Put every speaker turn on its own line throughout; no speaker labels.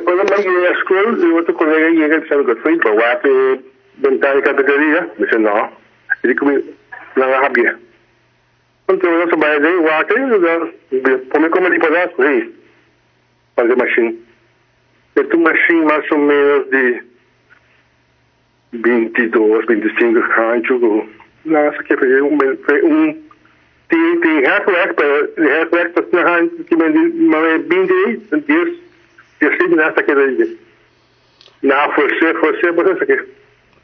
quando eu cheguei à escola, o outro colega chega e disse, Godfrey, bawa ke bentana cafeteria? Eu disse, não. Ele comigo, não sabia. Então, eu trabalhei, o arte, como como ele pode fazer machine. É uma machine mais ou menos de 22, 25 anos. Nossa, que foi tem hardware, para na hand que me bindi, eu sei nessa que daí. Na você aqui.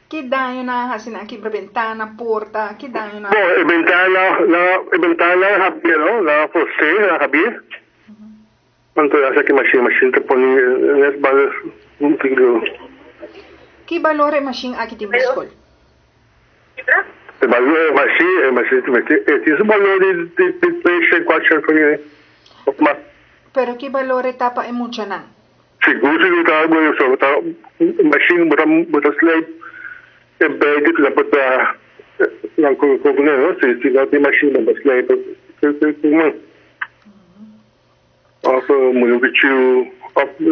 Que danho na assim aqui para ventana, porta, que danho na.
Bom, ventana habia, não? Na você, na habia. Então essa aqui machine te põe nesse base um pouquinho.
Que valor é machine aqui tem escola?
O valor mas esse valor de 3, 4 foi.
Pero que valor etapa é muito não?
Seguro tá eu só tá machine botar slave embedded la botar não como não se não tem machine botar slave como muito que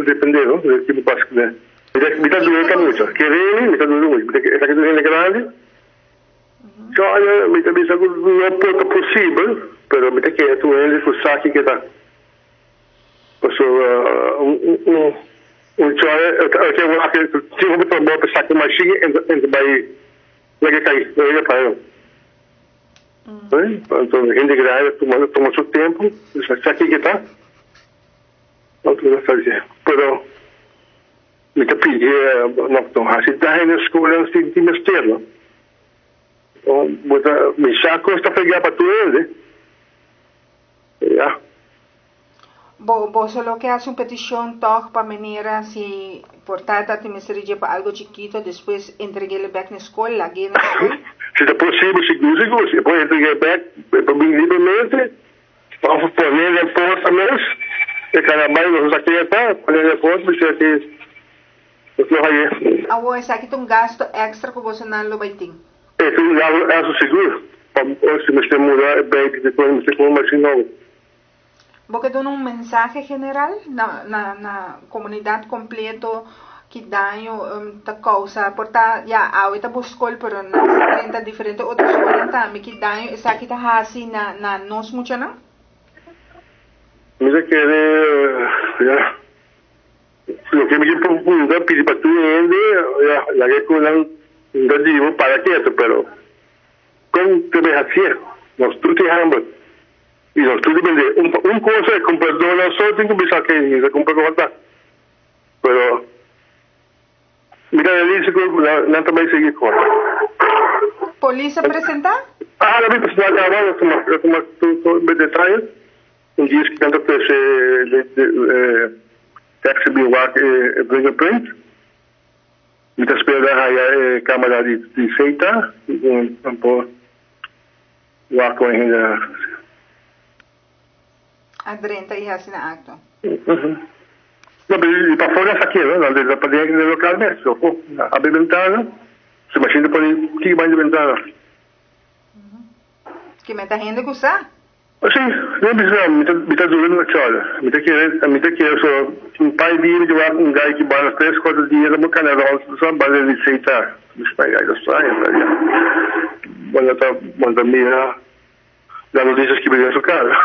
depende do tipo básico né me tá doendo caminho querer me tá doendo muito essa que doendo grande só me tá pensando não pouco possível pero me tá que é doendo o saque que tá que eu acho que se você for para sacar uma machine e vai cair para eu então gente grande toma seu tempo saque que tá não tudo fazer pero me tá pedindo não assim daí na escola assim de mistério me saco está pegar para tudo já
Vos solo que hace una petición para venir si por tarde te me sería para algo chiquito, después entregué back en la escuela, aquí en la escuela.
Se é possível, seguro, se pode entregar back para mim livremente, para poner a porta mesmo, e cada mais nos aqui está, poner a porta, mas é que não aí.
Ah, vos aqui tem gasto extra que você não lo vai ter.
É, tem gasto seguro, se você mudar back depois você com uma machine nova.
Porque dá um mensagem general na comunidade completo que daño ta causa porta ya awita buscol pero na 30 diferente outras escolas também que daño essa que tá hasi na nós mucho não?
Mira que ya lo que me pregunta pedir para tu ya la que con un digo para quieto pero con te ves así nos tú te hambre y nos tú depende un cosa es comprar dólares solo tengo que pensar que se compra con falta pero mira ele dice que não também segue com
polícia apresentar
la vez pasada ahora como tu detalles um dia que tanto que se taxi be walk fingerprint e tá esperando a câmera de seita um pouco walk com ainda
adrenta e assina acto
no, pero para fora essa aqui, né? Onde para dentro do local mesmo, abre ventana, se imagina por que vai de ventana.
Que me tá rindo usar?
Sim, não precisa, me tá durando uma chola. Me tá querendo só um pai de levar um gai que bala 3, 4 dias no canal, só bala de aceitar. Isso vai aí da saia, né? Quando tá mira, das notícias que vem no cara.